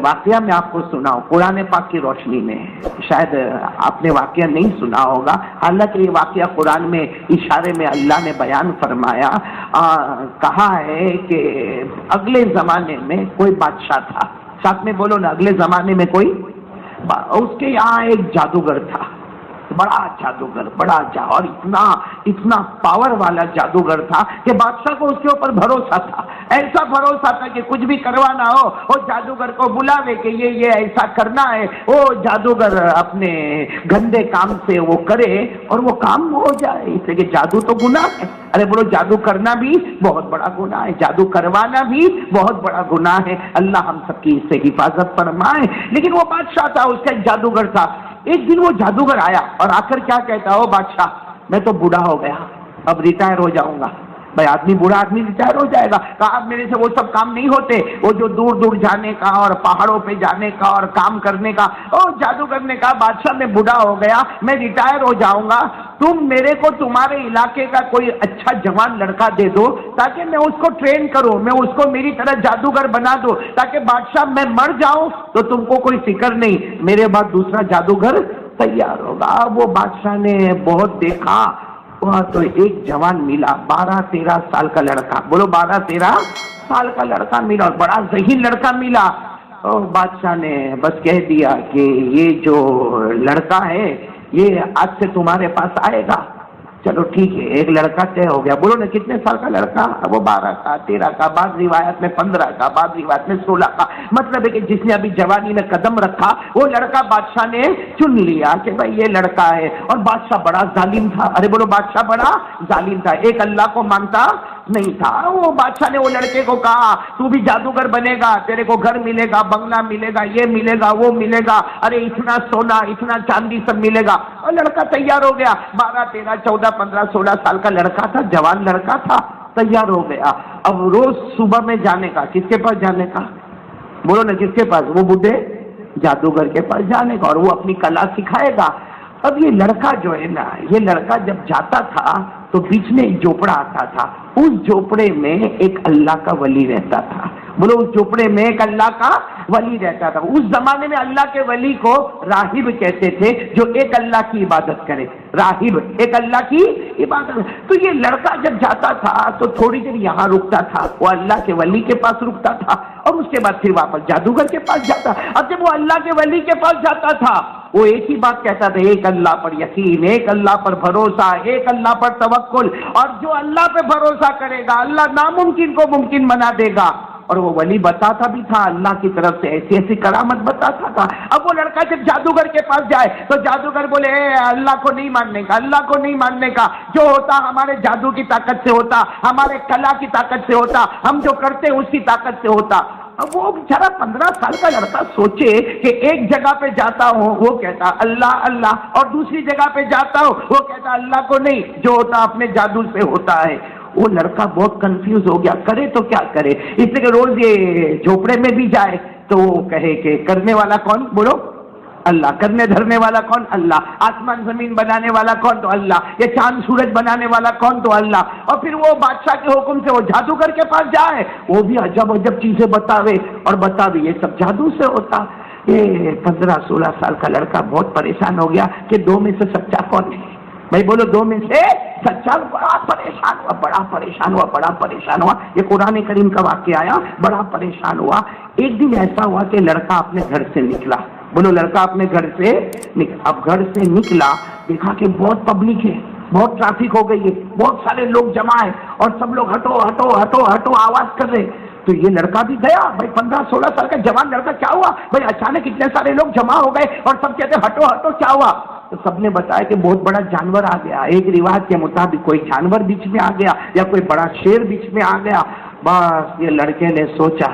واقعہ میں آپ کو سناؤں قرآن پاک کی روشنی میں، شاید آپ نے واقعہ نہیں سنا ہوگا، حالانکہ یہ واقعہ قرآن میں اشارے میں اللہ نے بیان فرمایا۔ کہا ہے کہ اگلے زمانے میں کوئی بادشاہ تھا، ساتھ میں بولو نا، اگلے زمانے میں کوئی، اس کے یہاں ایک جادوگر تھا، بڑا جادوگر، بڑا اور اتنا پاور والا جادوگر تھا کہ بادشاہ کو اس کے اوپر بھروسہ تھا، ایسا بھروسہ تھا کہ کچھ بھی کروانا ہو وہ جادوگر کو بلاوے کہ یہ ایسا کرنا ہے، وہ جادوگر اپنے گندے کام سے وہ کرے اور وہ کام ہو جائے، اس لیے کہ جادو تو گناہ ہے۔ ارے بولو، جادو کرنا بھی بہت بڑا گناہ ہے، جادو کروانا بھی بہت بڑا گناہ ہے، اللہ ہم سب کی اس سے حفاظت فرمائے۔ لیکن وہ بادشاہ تھا، اس کا ایک جادوگر تھا۔ ایک دن وہ جادوگر آیا اور آ کر کیا کہتا، او بادشاہ میں تو بوڑھا ہو گیا، اب ریٹائر ہو جاؤں گا۔ بھائی آدمی بوڑھا آدمی ریٹائر ہو جائے گا، کہا میرے سے وہ سب کام نہیں ہوتے، وہ جو دور دور جانے کا اور پہاڑوں پہ جانے کا اور کام کرنے کا۔ او جادوگر نے کہا بادشاہ میں بوڑھا ہو گیا، میں ریٹائر ہو جاؤں گا، تم میرے کو تمہارے علاقے کا کوئی اچھا جوان لڑکا دے دو تاکہ میں اس کو ٹرین کروں، میں اس کو میری طرح جادوگر بنا دو، تاکہ بادشاہ میں مر جاؤں تو تم کو کوئی فکر نہیں، میرے بعد دوسرا جادوگر تیار ہوگا۔ وہ بادشاہ نے بہت دیکھا، وہاں تو ایک جوان ملا، 12-13 سال کا لڑکا، بولو 12-13 سال کا لڑکا ملا، اور بڑا ذہین لڑکا ملا۔ اور بادشاہ نے بس کہہ دیا کہ یہ جو لڑکا ہے یہ آج سے تمہارے پاس آئے گا۔ چلو ٹھیک ہے، ایک لڑکا طے ہو گیا۔ بولو نا کتنے سال کا لڑکا؟ وہ 12 کا، 13 کا، بعض روایت میں 15 کا، بعض روایت میں 16 کا۔ مطلب ہے کہ جس نے ابھی جوانی میں قدم رکھا وہ لڑکا بادشاہ نے چن لیا کہ بھائی یہ لڑکا ہے۔ اور بادشاہ بڑا ظالم تھا، ارے بولو بادشاہ بڑا ظالم تھا، ایک اللہ کو مانتا نہیں تھا۔ وہ بادشاہ نے وہ لڑکے کو کہا تو بھی جادوگر بنے گا، تیرے کو گھر ملے گا، بنگلہ ملے گا، یہ ملے گا، وہ ملے گا، ارے اتنا سونا اتنا چاندی سب ملے گا۔ اور لڑکا تیار ہو گیا، 12 13 14 15 16 سال کا لڑکا تھا، جوان لڑکا تھا، تیار ہو گیا۔ اب روز صبح میں جانے کا، کس کے پاس جانے کا؟ بولو نا کس کے پاس؟ وہ بڈھے جادوگر کے پاس جانے کا، اور وہ اپنی کلا سکھائے گا۔ اب یہ لڑکا جو ہے نا، یہ لڑکا جب جاتا تھا تو بیچ میں ایک جھوپڑا آتا تھا، اس جھوپڑے میں ایک اللہ کا ولی رہتا تھا۔ بولو اس جھوپڑے میں ایک اللہ کا ولی رہتا تھا۔ اس زمانے میں اللہ کے ولی کو راہب کہتے تھے، جو ایک اللہ کی عبادت کرے، راہب ایک اللہ کی عبادت۔ تو یہ لڑکا جب جاتا تھا تو تھوڑی دیر یہاں رکتا تھا، وہ اللہ کے ولی کے پاس رکتا تھا، اور اس کے بعد پھر واپس جادوگر کے پاس جاتا۔ اب جب وہ اللہ کے ولی کے پاس جاتا تھا وہ ایک ہی بات کہتا تھا، ایک اللہ پر یقین، ایک اللہ پر بھروسہ، ایک اللہ پر توکل، اور جو اللہ پہ بھروسہ کرے گا اللہ ناممکن کو ممکن بنا دے گا۔ اور وہ ولی بتاتا بھی تھا، اللہ کی طرف سے ایسی ایسی کرامت بتاتا تھا۔ اب وہ لڑکا جب جادوگر کے پاس جائے تو جادوگر بولے اے اللہ کو نہیں ماننے کا، اللہ کو نہیں ماننے کا، جو ہوتا ہمارے جادو کی طاقت سے ہوتا، ہمارے کلا کی طاقت سے ہوتا، ہم جو کرتے اس کی طاقت سے ہوتا۔ اب وہ بیچارہ 15 سال کا لڑکا سوچے کہ ایک جگہ پہ جاتا ہوں وہ کہتا اللہ اللہ، اور دوسری جگہ پہ جاتا ہوں وہ کہتا اللہ کو نہیں، جو ہوتا اپنے جادو سے ہوتا ہے۔ وہ لڑکا بہت کنفیوز ہو گیا، کرے تو کیا کرے، اس لیے کہ روز یہ جھوپڑے میں بھی جائے تو وہ کہے کہ کرنے والا کون؟ بولو اللہ، کرنے دھرنے والا کون؟ اللہ، آسمان زمین بنانے والا کون؟ تو اللہ، یہ چاند سورج بنانے والا کون؟ تو اللہ۔ اور پھر وہ بادشاہ کے حکم سے وہ جادوگر کے پاس جائے، وہ بھی عجب عجب چیزیں بتاوے اور بتاوے یہ سب جادو سے ہوتا۔ یہ 15-16 سال کا لڑکا بہت پریشان ہو گیا کہ دو میں سے سچا کون ہے؟ بھائی بولو دو میں سے سچا؟ بڑا پریشان ہوا، بڑا پریشان ہوا، بڑا پریشان ہوا۔ یہ قرآن کریم کا واقعہ آیا، بڑا پریشان ہوا۔ ایک دن ایسا ہوا کہ لڑکا اپنے گھر سے نکلا، بولو لڑکا اپنے گھر سے اب گھر سے نکلا، دیکھا کہ بہت پبلک ہے، بہت ٹریفک ہو گئی ہے، بہت سارے لوگ جمع ہیں، اور سب لوگ ہٹو ہٹو ہٹو ہٹو آواز کر رہے۔ تو یہ لڑکا بھی گیا، بھائی 15-16 سال کا جوان لڑکا، کیا ہوا بھائی؟ اچانک اتنے سارے لوگ جمع ہو گئے اور سب کہتے ہٹو ہٹو، کیا ہوا؟ تو سب نے بتایا کہ بہت بڑا جانور آ گیا، ایک روایت کے مطابق کوئی جانور بیچ میں آ گیا یا کوئی بڑا شیر بیچ میں آ گیا۔ بس یہ لڑکے نے سوچا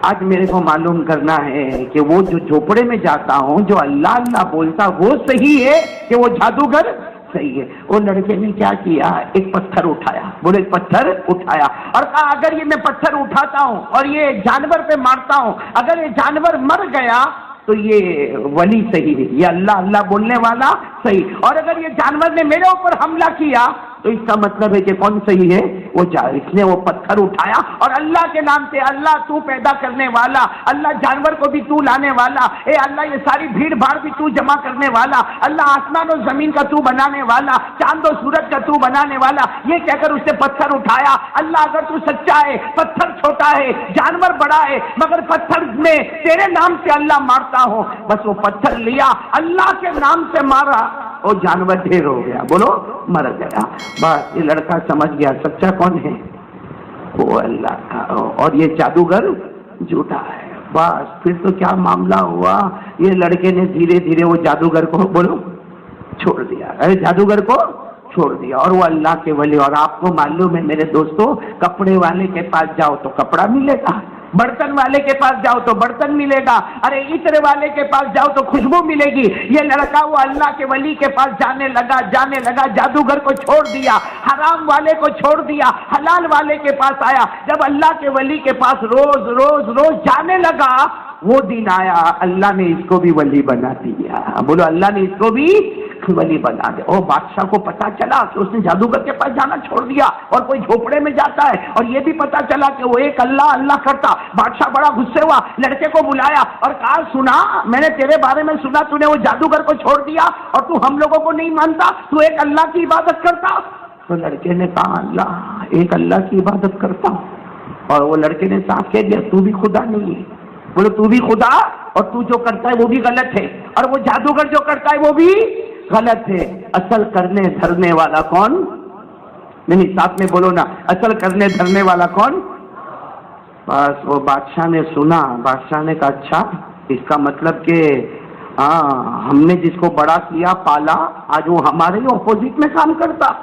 آج میرے کو معلوم کرنا ہے کہ وہ جو جھوپڑے میں جاتا ہوں جو اللہ اللہ بولتا وہ صحیح ہے کہ وہ جادوگر صحیح ہے۔ وہ لڑکے نے کیا کیا، ایک پتھر اٹھایا، بولے ایک پتھر اٹھایا، اور کہا اگر یہ میں پتھر اٹھاتا ہوں اور یہ جانور پہ مارتا ہوں، اگر یہ جانور مر گیا تو یہ ولی صحیح ہے، یہ اللہ اللہ بولنے والا صحیح، اور اگر یہ جانور نے میرے اوپر حملہ کیا تو اس کا مطلب ہے کہ کون صحیح ہے؟ وہ اس نے وہ پتھر اٹھایا اور اللہ کے نام سے، اللہ تو پیدا کرنے والا، اللہ جانور کو بھی تو لانے والا، اے اللہ یہ ساری بھیڑ بھاڑ بھی تو جمع کرنے والا، اللہ آسمان و زمین کا تو بنانے والا، چاند و سورج کا تو بنانے والا، یہ کہہ کر اس نے پتھر اٹھایا۔ اللہ اگر تو سچا ہے، پتھر چھوٹا ہے، جانور بڑا ہے، مگر پتھر میں تیرے نام سے اللہ مارتا ہوں، بس وہ پتھر لیا، اللہ کے نام سے مارا، وہ جانور ڈھیر ہو گیا، بولو مر گیا۔ بس یہ لڑکا سمجھ گیا سچا کون ہے؟ وہ اللہ کا، اور یہ جادوگر جھوٹا ہے۔ بس پھر تو کیا معاملہ ہوا، یہ لڑکے نے دھیرے دھیرے وہ جادوگر کو بولو چھوڑ دیا، جادوگر کو چھوڑ دیا، اور وہ اللہ کے ولی۔ اور آپ کو معلوم ہے میرے دوستو، کپڑے والے کے پاس جاؤ تو کپڑا ملے گا، برتن والے کے پاس جاؤ تو برتن ملے گا، ارے عطر والے کے پاس جاؤ تو خوشبو ملے گی۔ یہ لڑکا وہ اللہ کے ولی کے پاس جانے لگا، جادوگر کو چھوڑ دیا، حرام والے کو چھوڑ دیا، حلال والے کے پاس آیا۔ جب اللہ کے ولی کے پاس روز روز روز جانے لگا، وہ دن آیا اللہ نے اس کو بھی ولی بنا دیا، بولو اللہ نے اس کو بھی ولی بنا دیا۔ اور بادشاہ کو پتا چلا کہ اس نے جادوگر کے پاس جانا چھوڑ دیا اور کوئی جھوپڑے میں جاتا ہے، اور یہ بھی پتا چلا کہ وہ ایک اللہ اللہ کرتا۔ بادشاہ بڑا غصے ہوا، لڑکے کو بلایا اور کہا سنا، میں نے تیرے بارے میں سنا تو نے وہ جادوگر کو چھوڑ دیا اور تو ہم لوگوں کو نہیں مانتا، تو ایک اللہ کی عبادت کرتا۔ تو لڑکے نے کہا اللہ ایک اللہ کی عبادت کرتا ہوں، اور وہ لڑکے نے صاف کہہ دیا تو بھی خدا نہیں ہے، بولو تو بھی خدا، اور تو جو کرتا ہے وہ بھی غلط ہے، اور وہ جادوگر جو کرتا ہے وہ بھی غلط ہے۔ اصل کرنے دھرنے والا کون؟ نہیں ساتھ میں بولو نا، اصل کرنے دھرنے والا کون؟ بس وہ بادشاہ نے سنا، بادشاہ نے کہا اچھا اس کا مطلب کہ ہم نے جس کو بڑا کیا پالا آج وہ ہمارے ہی اپوزٹ میں کام کرتا۔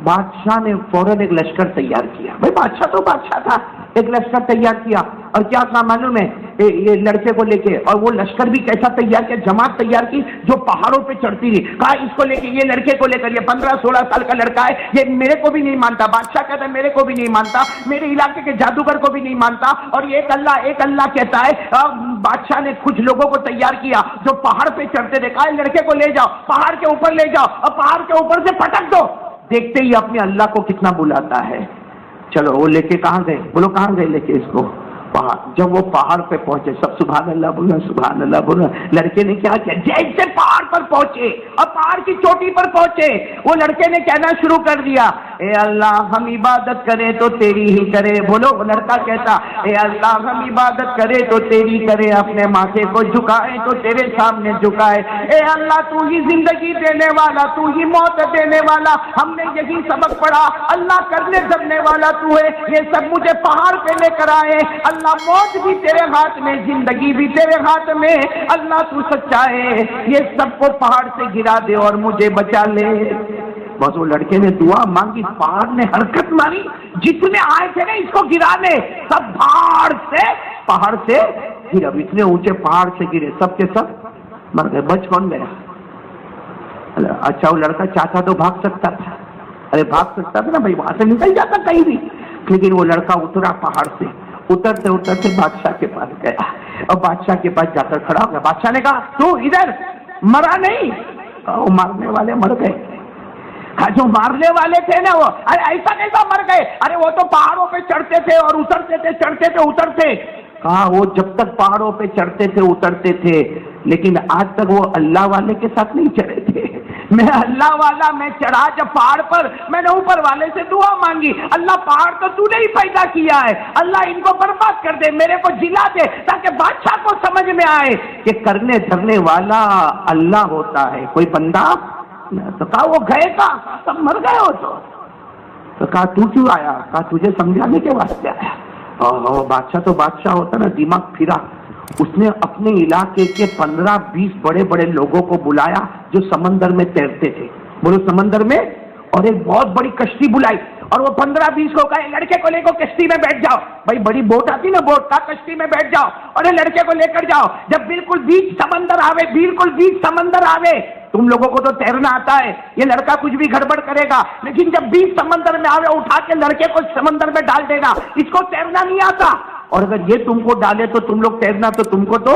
بادشاہ نے فوراً ایک لشکر تیار کیا، بھائی بادشاہ تو بادشاہ تھا، ایک لشکر تیار کیا، اور کیا کہا معلوم ہے یہ لڑکے کو لے کے، اور وہ لشکر بھی کیسا تیار کیا، جماعت تیار کی جو پہاڑوں پہ چڑھتی تھی، کہا اس کو لے کے، یہ لڑکے کو لے کر، یہ 15-16 سال کا لڑکا ہے، یہ میرے کو بھی نہیں مانتا، بادشاہ کہتا ہے میرے کو بھی نہیں مانتا، میرے علاقے کے جادوگر کو بھی نہیں مانتا، اور یہ ایک اللہ کہتا ہے۔ بادشاہ نے کچھ لوگوں کو تیار کیا جو پہاڑ پہ چڑھتے تھے، کہا لڑکے کو لے جاؤ پہاڑ کے اوپر لے جاؤ اور پہاڑ کے اوپر سے پٹک دو، دیکھتے ہی اپنے اللہ کو کتنا بلاتا ہے۔ چلو وہ لے کے کہاں گئے، بولو کہاں گئے لے کے اس کو؟ پہاڑ۔ جب وہ پہاڑ پہ پہنچے سب سبحان اللہ بولا، سبحان اللہ بولا۔ لڑکے نے کیا کیا، جیسے پہاڑ پر پہنچے اور پہاڑ کی چوٹی پر پہنچے، وہ لڑکے نے کہنا شروع کر دیا اے اللہ ہم عبادت کریں تو تیری ہی کرے، بولو وہ لڑکا کہتا اے اللہ ہم عبادت کرے تو تیری کرے، اپنے ماتھے کو جھکائے تو تیرے سامنے جھکائے، اے اللہ تو ہی زندگی دینے والا، تو ہی موت دینے والا، ہم نے یہی سبق پڑھا، اللہ کرنے دھرنے والا تو ہے، یہ سب مجھے پہاڑ پہ لے کر آئے، اللہ موت بھی تیرے ہاتھ میں، زندگی بھی تیرے ہاتھ میں، اللہ تو سچا ہے، یہ سب کو پہاڑ سے گرا دے اور مجھے بچا لے۔ بس وہ لڑکے نے دعا مانگی، پہاڑ نے حرکت ماری، جتنے آئے تھے نا اس کو گرانے سب پہاڑ سے گرے، اتنے اونچے پہاڑ سے گرے، سب کے سب مر گئے، بچ کون گیا؟ اچھا وہ لڑکا چاہتا تو بھاگ سکتا تھا، ارے بھاگ سکتا تھا نا بھائی، وہاں سے نکل جاتا کہیں بھی، لیکن وہ لڑکا اترا پہاڑ سے، اترتے اترتے بادشاہ کے پاس گیا اور بادشاہ کے پاس جا کر کھڑا ہو گیا۔ بادشاہ نے کہا تو ادھر مرا نہیں؟ وہ مارنے والے مر گئے، جو مارنے والے تھے نا وہ، ارے ایسا کیسا مر گئے؟ ارے وہ تو پہاڑوں پہ چڑھتے تھے اور اترتے تھے، چڑھتے تھے اترتے۔ کہا وہ جب تک پہاڑوں پہ چڑھتے تھے اترتے تھے، لیکن آج تک وہ اللہ والے کے ساتھ نہیں چڑھے تھے۔ میں اللہ والا میں چڑھا جب پہاڑ پر، میں نے اوپر والے سے دعا مانگی، اللہ پہاڑ تو تو نے ہی پیدا کیا ہے، اللہ ان کو برباد کر دے، میرے کو جلا دے، تاکہ بادشاہ کو سمجھ میں آئے کہ کرنے دھرنے والا اللہ ہوتا ہے، کوئی بندہ۔ تو کہا وہ گئے کہاں؟ سب مر گئے ہو تو کہا تو کیوں آیا؟ کہا تجھے سمجھانے کے واسطے آیا۔ بادشاہ تو بادشاہ ہوتا نا، دماغ پھرا، اس نے اپنے علاقے کے 15-20 بڑے بڑے لوگوں کو بلایا جو سمندر میں تیرتے تھے، بولو سمندر میں، اور ایک بہت بڑی کشتی بلائی، اور وہ 15-20 کو کہا لڑکے کو لے کو کشتی میں بیٹھ جاؤ، بھائی بڑی بوٹ آتی نا، بوٹ کا کشتی میں بیٹھ جاؤ اور لڑکے کو لے کر جاؤ، جب بالکل بیچ سمندر آوے، بالکل بیچ سمندر آوے، تم لوگوں کو تو تیرنا آتا ہے، یہ لڑکا کچھ بھی گڑبڑ کرے گا، لیکن جب بیچ سمندر میں آوے اٹھا کے لڑکے کو سمندر میں ڈال دینا، اس کو تیرنا نہیں آتا، اور اگر یہ تم کو ڈالے تو تم لوگ تیرنا تو تم کو تو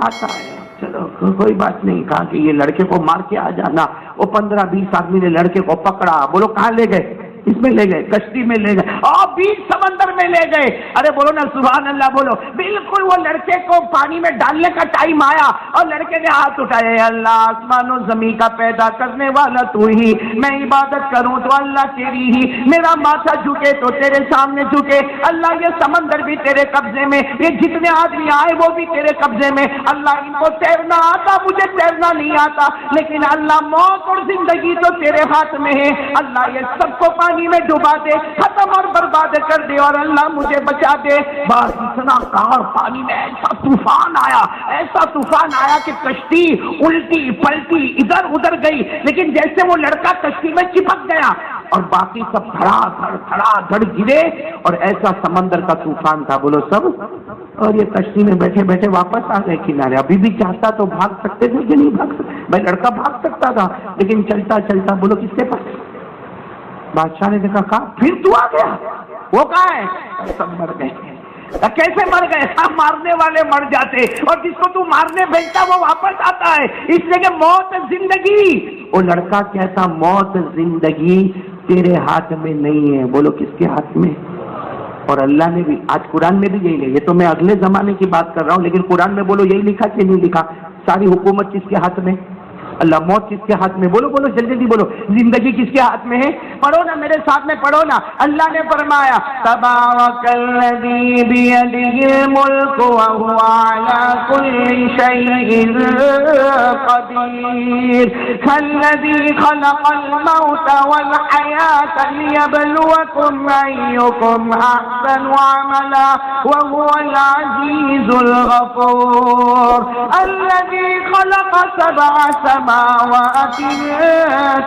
آتا ہے۔ چلو کوئی بات نہیں. کہا کہ یہ لڑکے کو مار کے آ جانا. وہ 15-20 آدمی نے لڑکے کو پکڑا. بولو کہاں لے گئے؟ اس میں لے گئے, کشتی میں لے گئے اور بیچ سمندر میں لے گئے. ارے بولو نا سبحان اللہ بولو. بالکل وہ لڑکے کو پانی میں ڈالنے کا ٹائم آیا اور لڑکے نے ہاتھ اٹھائے, اللہ آسمان و زمین کا پیدا کرنے والا تو ہی, میں عبادت کروں تو اللہ تیری ہی, میرا ماتھا جھکے تو تیرے سامنے جھکے. اللہ یہ سمندر بھی تیرے قبضے میں, یہ جتنے آدمی آئے وہ بھی تیرے قبضے میں. اللہ ان کو تیرنا آتا, مجھے تیرنا نہیں آتا, لیکن اللہ موت اور زندگی تو تیرے ہاتھ میں ہے. اللہ یہ سب کو پانی میں ڈبا دے, ختم اور برباد کر دے, اور اللہ مجھے بچا دے. بس اتنا کہا, پانی میں ایسا طوفان آیا, ایسا طوفان آیا کہ کشتی الٹی پلٹی ادھر ادھر گئی, لیکن جیسے وہ لڑکا کشتی میں چپک گیا اور باقی سب دھڑا دھڑ گرے, اور ایسا سمندر کا طوفان تھا بولو سب. اور یہ کشتی میں بیٹھے بیٹھے واپس آ گئے کنارے. ابھی بھی چاہتا تو بھاگ سکتے تھے کہ نہیں بھاگ سکتے؟ بھائی لڑکا بھاگ سکتا تھا, لیکن چلتا چلتا بولو کس کے پاس. بادشاہ نے دیکھا, کہا پھر تو آ گیا, وہ کہاں ہے؟ سب مر گئے. کیسے مر گئے؟ سب مارنے والے مر جاتے, اور جس کو تو مارنے بھیجتا وہ واپس آتا ہے. اس لیے کہ موت زندگی, وہ لڑکا کہتا موت زندگی تیرے ہاتھ میں نہیں ہے. بولو کس کے ہاتھ میں؟ اور اللہ نے بھی آج قرآن میں بھی یہی ہے. یہ تو میں اگلے زمانے کی بات کر رہا ہوں, لیکن قرآن میں بولو یہی لکھا کہ نہیں لکھا؟ ساری حکومت کس کے ہاتھ میں؟ اللہ. موت کس کے ہاتھ میں؟ بولو بولو جلدی جلدی بولو. زندگی کس کے ہاتھ میں ہے؟ پڑھو نا میرے ساتھ میں, پڑھو نا. اللہ نے فرمایا تبارک الذی بیدہ الملک وہو علی کل شیء قدیر الذی خلق الموت والحیاة لیبلوکم ایکم احسن عملا وہو العزیز الغفور الذی خلق سبع سماوات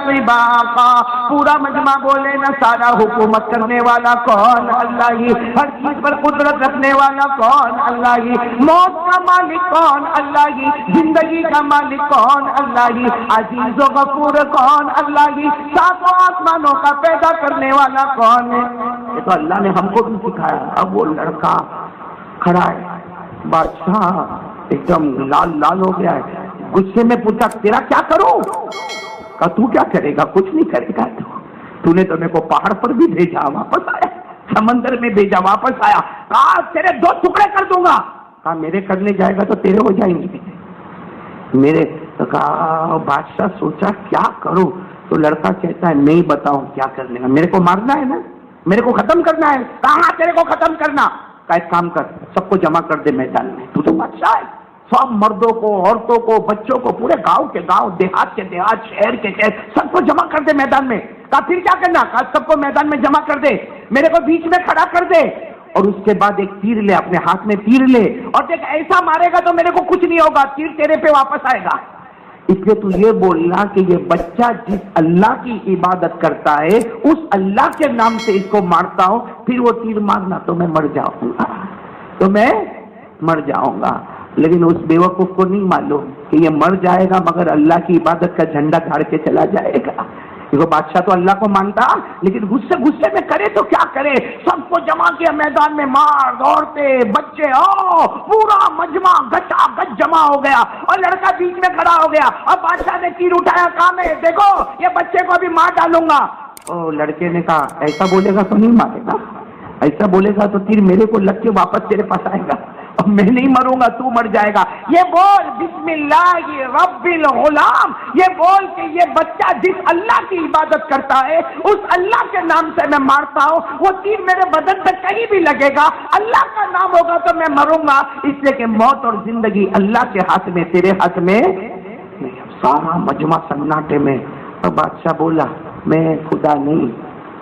طباقا. پورا مجمع بولے نا, سارا حکومت کرنے والا کون؟ اللہ ہی. ہر چیز پر قدرت رکھنے والا کون؟ اللہ ہی. موت کا مالک کون؟ اللہ ہی. زندگی کا مالک کون؟ اللہ ہی. عزیز و غفور کون؟ اللہ ہی. ساتوں آسمانوں کا پیدا کرنے والا کون ہے؟ یہ تو اللہ نے ہم کو بھی سکھایا. اب وہ لڑکا کھڑا ہے, بادشاہ ایک دم لال لال ہو گیا ہے. غصے میں پوچھا تیرا کیا کروں؟ کہا تو کیا کرے گا؟ کچھ نہیں کرے گا. تو نے تو میرے کو پہاڑ پر بھی بھیجا, واپس آیا, سمندر میں بھیجا, واپس آیا. کہا تیرے 2 ٹکڑے کر دوں گا. کہا میرے کرنے جائے گا تو تیرے ہو جائیں گے میرے. تو کہا بادشاہ سوچا کیا کروں. تو لڑکا کہتا ہے نہیں بتاؤں کیا کرنے کا, میرے کو مارنا ہے نا, میرے کو ختم کرنا ہے. کہاں تیرے کو ختم کرنا؟ کہا ایک کام کر, سب کو جمع کر دے میدان میں. تو بادشاہ ہے, سب مردوں کو, عورتوں کو, بچوں کو, پورے گاؤں کے گاؤں, دیہات کے دیہات, شہر کے شہر, سب کو جمع کر دے میدان میں. کہا پھر کیا کرنا؟ کہا سب کو میدان میں جمع کر دے, میرے کو بیچ میں کھڑا کر دے, اور اس کے بعد ایک تیر لے, اپنے ہاتھ میں تیر لے, اور دیکھ ایسا مارے گا تو میرے کو کچھ نہیں ہوگا, تیر تیرے پہ واپس آئے گا. اس لیے تو یہ بولنا کہ یہ بچہ جس اللہ کی عبادت کرتا ہے اس اللہ کے نام سے اس کو مارتا ہوں, پھر وہ تیر مارنا تو میں مر جاؤں گا, تو میں مر جاؤں گا. لیکن اس بیوقوف کو نہیں معلوم کہ یہ مر جائے گا مگر اللہ کی عبادت کا جھنڈا گاڑ کے چلا جائے گا. دیکھو بادشاہ تو اللہ کو مانتا, لیکن غصے میں کرے تو کیا کرے. سب کو جمع کیا میدان میں, مار, عورتیں, بچے, پورا مجمع گچا گچ جمع ہو گیا, اور لڑکا بیچ میں کھڑا ہو گیا. اور بادشاہ نے تیر اٹھایا, کہا میں دیکھو یہ بچے کو ابھی مار ڈالوں گا. لڑکے نے کہا ایسا بولے گا تو نہیں مارے گا, ایسا بولے گا تو تیر میرے کو لگ کے واپس تیرے پاس آئے گا, اور میں نہیں مروں گا, تو مر جائے گا. یہ بول بسم اللہ رب الغلام, یہ بول کہ یہ بچہ جس اللہ کی عبادت کرتا ہے اس اللہ کے نام سے میں مارتا ہوں, وہ تیر میرے بدن پہ کہیں بھی لگے گا, اللہ کا نام ہوگا تو میں مروں گا. اس لیے کہ موت اور زندگی اللہ کے ہاتھ میں, تیرے ہاتھ میں. سارا مجمع سناٹے میں. اور بادشاہ بولا میں خدا نہیں,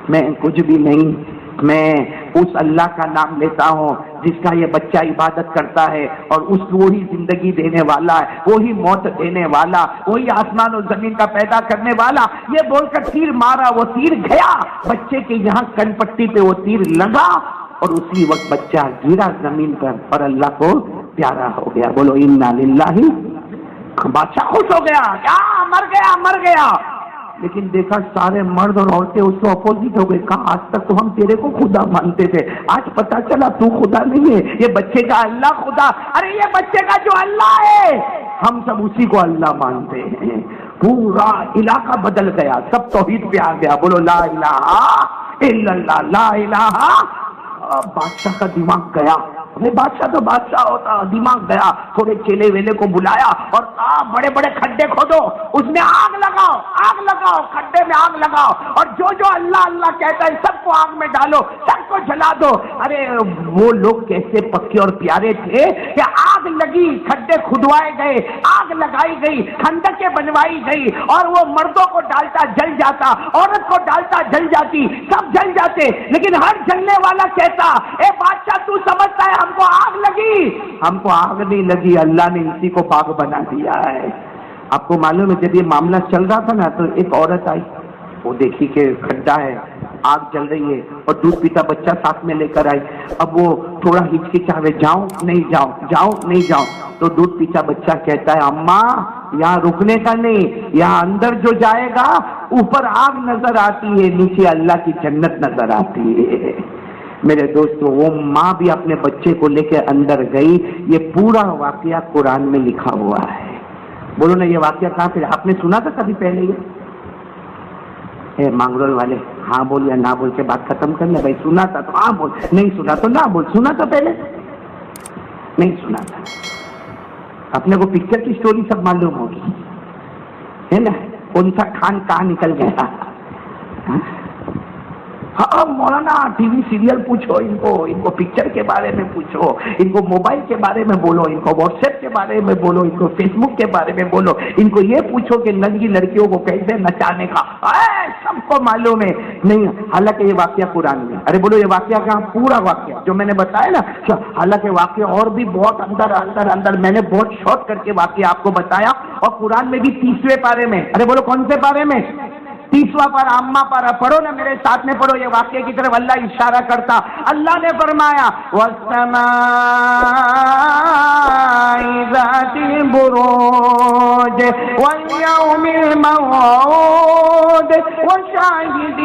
میں کچھ بھی نہیں, میں اس اللہ کا نام لیتا ہوں جس کا یہ بچہ عبادت کرتا ہے, اور اس وہی زندگی دینے والا ہے, وہی موت دینے والا, وہی آسمان و زمین کا پیدا کرنے والا. یہ بول کر تیر مارا, وہ تیر گیا بچے کے یہاں کن پٹی پہ, وہ تیر لگا, اور اسی وقت بچہ گرا زمین پر اور اللہ کو پیارا ہو گیا. بولو انا للہ. بادشاہ خوش ہو گیا, کیا مر گیا مر گیا. لیکن دیکھا سارے مرد اور عورتیں اس کو اپوزٹ ہو گئے. کہا آج تک تو ہم تیرے کو خدا مانتے تھے, آج پتا چلا تو خدا نہیں ہے, یہ بچے کا اللہ خدا. ارے یہ بچے کا جو اللہ ہے ہم سب اسی کو اللہ مانتے ہیں. پورا علاقہ بدل گیا, سب توحید پہ آ گیا. بولو لا الہ الا اللہ, لا الہ. بادشاہ کا دماغ گیا. بادشاہ تو بادشاہ ہوتا, دماغ گیا. تھوڑے چیلے ویلے کو بلایا اور بڑے بڑے کھڈے کھودو, اس میں آگ لگاؤ, آگ لگاؤ, کھڈے میں آگ لگاؤ, اور جو اللہ اللہ کہتا ہے سب کو آگ میں ڈالو, سب کو جلا دو. ارے وہ لوگ کیسے پکے اور پیارے تھے کہ آگ لگی, کھڈے کھدوائے گئے, آگ لگائی گئی, خندقیں بنوائی گئی, اور وہ مردوں کو ڈالتا جل جاتا, عورت کو ڈالتا جل جاتی, سب جل جاتے. لیکن ہر جلنے والا کہتا, اے بادشاہ تو سمجھتا ہے ہم کو آگ لگی؟ ہم کو آگ نہیں لگی, اللہ نے اسی کو باغ بنا دیا ہے. آپ کو معلوم ہے جب یہ معاملہ چل رہا تھا نا تو ایک عورت آئی, وہ دیکھی کہ کھڈا ہے, آگ جل رہی ہے, اور دودھ پیتا بچہ ساتھ میں لے کر آئی. اب وہ تھوڑا ہچکچاوے, جاؤں نہیں جاؤں, جاؤں نہیں جاؤں. تو دودھ پیتا بچہ کہتا ہے, اماں یہاں رکنے کا نہیں, یہاں اندر جو جائے گا اوپر آگ نظر آتی ہے, نیچے اللہ کی جنت نظر آتی ہے. میرے دوستو, وہ ماں بھی اپنے بچے کو لے کے اندر گئی. یہ پورا واقعہ قرآن میں لکھا ہوا ہے. بولو نا, یہ واقعہ کہاں سے آپ نے سنا تھا کبھی پہلے؟ یہ مانگرول والے ہاں بول یا نہ بول کے بات ختم کر لیں. بھائی سنا تھا تو ہاں بول, نہیں سنا تو نہ بول. سنا تھا پہلے؟ نہیں سنا تھا. اپنے کو پکچر کی سٹوری سب معلوم ہوگی ہے نا, کون سا خان کہاں نکل گیا. ہاں مولانا ٹی وی سیریل پوچھو ان کو پکچر کے بارے میں پوچھو, ان کو موبائل کے بارے میں بولو, ان کو واٹس ایپ کے بارے میں بولو, ان کو فیس بک کے بارے میں بولو, ان کو یہ پوچھو کہ ننگی لڑکیوں کو کیسے نچانے کا, سب کو معلوم ہے. نہیں, حالانکہ یہ واقعہ قرآن میں. ارے بولو یہ واقعہ کہاں؟ پورا واقعہ جو میں نے بتایا نا. حالانکہ واقعہ اور بھی بہت اندر میں نے بہت شارٹ کر کے واقعہ آپ کو بتایا, اور قرآن میں بھی 30ویں پارے میں. ارے بولو کون سے پارے میں؟ 30واں پارہ, اما پارہ. پڑھو نا میرے ساتھ میں, پڑھو. یہ واقعے کی طرف اللہ اشارہ کرتا. اللہ نے فرمایا وَالسَّمَاءِ ذَاتِ الْبُرُوجِ وَالْيَوْمِ الْمَوْعُودِ وَشَاهِدٍ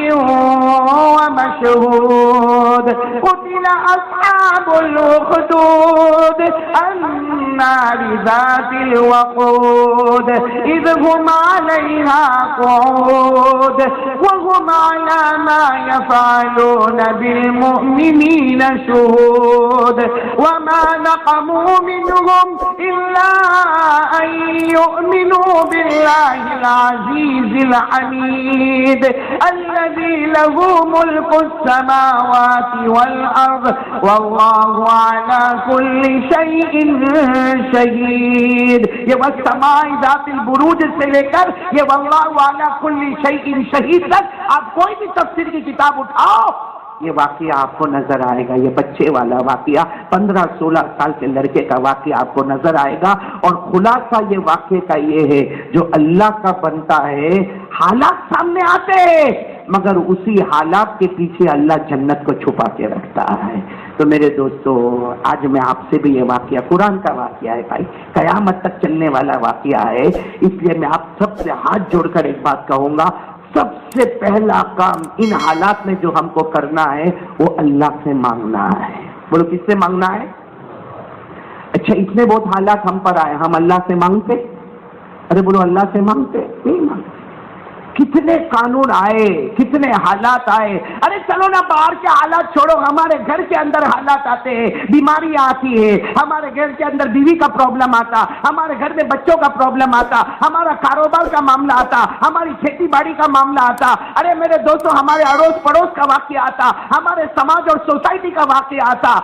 وَمَشْهُودٍ قُتِلَ أَصْحَابُ الْأُخْدُودِ النَّارِ ذَاتِ الْوَقُودِ إِذْ هُمْ عَلَيْهَا قُعُودٌ وهم على ما يفعلون بالمؤمنين شهود وما نقموا منهم إلا أن يؤمنوا بالله العزيز الحميد الذي له ملك السماوات والأرض والله على كل شيء شهيد. یہ والسماء ذات البروج سے لے کر یہ واللہ على كل شيء شہید تک آپ کوئی بھی تفسیر کی کتاب اٹھاؤ, یہ واقعہ آپ کو نظر آئے گا. یہ بچے والا واقعہ, 15-16 سال کے لڑکے کا واقعہ آپ کو نظر آئے گا. اور خلاصہ یہ واقعے کا یہ ہے, جو اللہ کا بنتا ہے حالات سامنے آتے ہیں, مگر اسی حالات کے پیچھے اللہ جنت کو چھپا کے رکھتا ہے. تو میرے دوستو, آج میں آپ سے بھی یہ واقعہ قرآن کا واقعہ ہے بھائی, قیامت تک چلنے والا واقعہ ہے. اس لیے میں آپ سب سے ہاتھ جوڑ کر ایک بات کہوں گا, سب سے پہلا کام ان حالات میں جو ہم کو کرنا ہے وہ اللہ سے مانگنا ہے. بولو کس سے مانگنا ہے؟ اچھا, اتنے بہت حالات ہم پر آئے, ہم اللہ سے مانگتے؟ ارے بولو اللہ سے مانگتے نہیں مانگتے. کتنے قانون آئے, کتنے حالات آئے. ارے چلو نا باہر کے حالات چھوڑو, ہمارے گھر کے اندر حالات آتے ہیں, بیماری آتی ہے, ہمارے گھر کے اندر بیوی کا پرابلم آتا, ہمارے گھر میں بچوں کا پرابلم آتا, ہمارا کاروبار کا معاملہ آتا, ہماری کھیتی باڑی کا معاملہ آتا. ارے میرے دوستوں, ہمارے اڑوس پڑوس کا واقعہ آتا, ہمارے سماج اور سوسائٹی کا واقعہ آتا.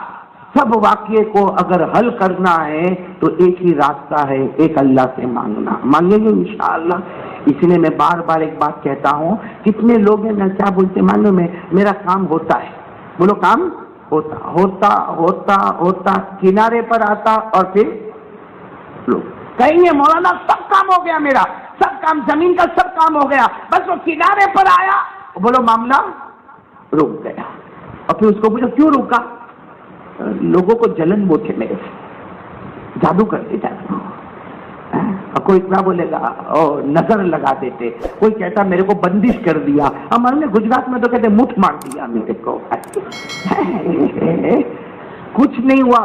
سب واقعے کو اگر حل کرنا ہے تو ایک ہی راستہ ہے, ایک اللہ سے مانگنا. مانگیں گے انشاءاللہ. اس لیے میں بار بار ایک بات کہتا ہوں, کتنے لوگ ہیں نا کیا بولتے معلوم ہے, میرا کام ہوتا ہے. بولو کام ہوتا ہوتا ہوتا ہوتا کنارے پر آتا, اور پھر لوگ کہیں گے مولانا سب کام ہو گیا, میرا سب کام, زمین کا سب کام ہو گیا, بس وہ کنارے پر آیا, بولو معاملہ رک گیا. اور پھر اس کو پوچھو کیوں رکا؟ لوگوں کو جلن بوتے میرے سے, جادو کرتے جادو. کوئی اتنا بولے گا نظر لگا دیتے, کوئی کہتا میرے کو بندش کر دیا. ہمارے نے گجرات میں تو کہتے مٹھ مار دیا میرے کو. کچھ نہیں ہوا.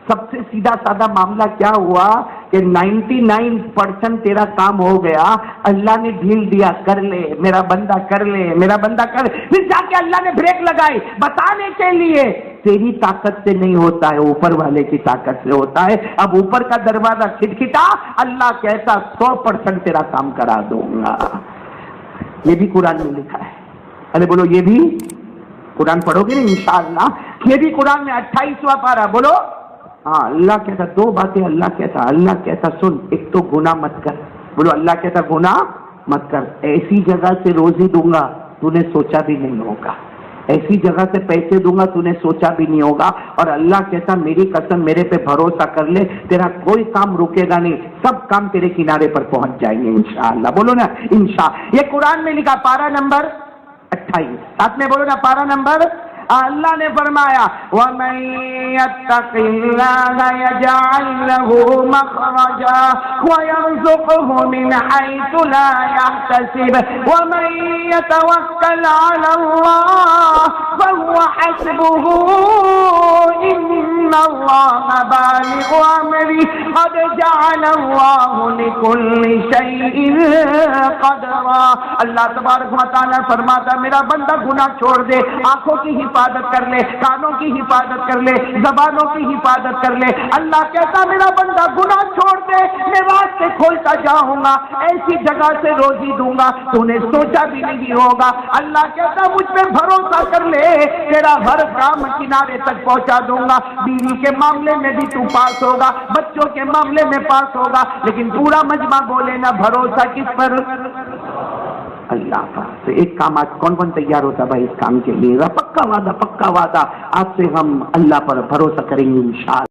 سب سے سیدھا سادہ معاملہ کیا ہوا کہ 99% تیرا کام ہو گیا، اللہ نے ڈھیل دیا، کر لے میرا بندہ، کر لے میرا بندہ، کر لے، پھر جا کے اللہ نے بریک لگائی بتانے کے لیے تیری طاقت سے نہیں ہوتا ہے، اوپر والے کی طاقت سے ہوتا ہے۔ اب اوپر کا دروازہ کھٹکھٹا، اللہ کہتا 100% تیرا کام کرا دوں گا۔ یہ بھی قرآن میں لکھا ہے۔ ارے بولو یہ بھی قرآن پڑھو گے نا انشاءاللہ، یہ بھی قرآن میں 28واں پارہ، بولو ہاں۔ اللہ کہتا دو باتیں، اللہ کہتا سن، ایک تو گناہ مت کر، بولو اللہ کہتا گناہ مت کر، ایسی جگہ سے روزی دوں گا تو نے سوچا بھی نہیں ہوگا، ایسی جگہ سے پیسے دوں گا تو نے سوچا بھی نہیں ہوگا، اور اللہ کہتا میری قسم میرے پہ بھروسہ کر لے، تیرا کوئی کام رکے گا نہیں، سب کام تیرے کنارے پر پہنچ جائیں گے انشاءاللہ، بولو نا انشاءاللہ۔ یہ قرآن میں لکھا، پارہ نمبر 28، ساتھ میں بولو نا پارہ نمبر۔ اللہ نے فرمایا وَمَن يَتَّقِ اللَّهَ يَجْعَل لَّهُ مَخْرَجًا وَيَرْزُقْهُ مِنْ حَيْثُ لَا يَحْتَسِبُ وَمَن يَتَوَكَّلْ عَلَى اللَّهِ فَهُوَ حَسْبُهُ إِنَّ اللَّهَ بَالِغُ أَمْرِهِ قَدْ جَعَلَ اللَّهُ لِكُلِّ شَيْءٍ قَدْرًا۔ اللہ تبارک و تعالیٰ فرماتا میرا بندہ گناہ چھوڑ دے، آنکھوں کی حفاظت کر لے، کانوں کی حفاظت کر لے، زبانوں کی حفاظت کر لے۔ اللہ کہتا میرا بندہ گناہ چھوڑ دے، میں راستے کھولتا جاؤں گا، ایسی جگہ سے روزی دوں گا تو نے سوچا بھی نہیں ہوگا۔ اللہ کہتا مجھ پہ بھروسہ کر لے، تیرا ہر کام کنارے تک پہنچا دوں گا، بیوی کے معاملے میں بھی تو پاس ہوگا، بچوں کے معاملے میں پاس ہوگا، لیکن پورا مجمع بولے نا بھروسہ کس پر؟ اللہ کا۔ تو ایک کام آج کون کون تیار ہوتا بھائی اس کام کے لیے؟ پکا وعدہ آج سے ہم اللہ پر بھروسہ کریں گے انشاءاللہ۔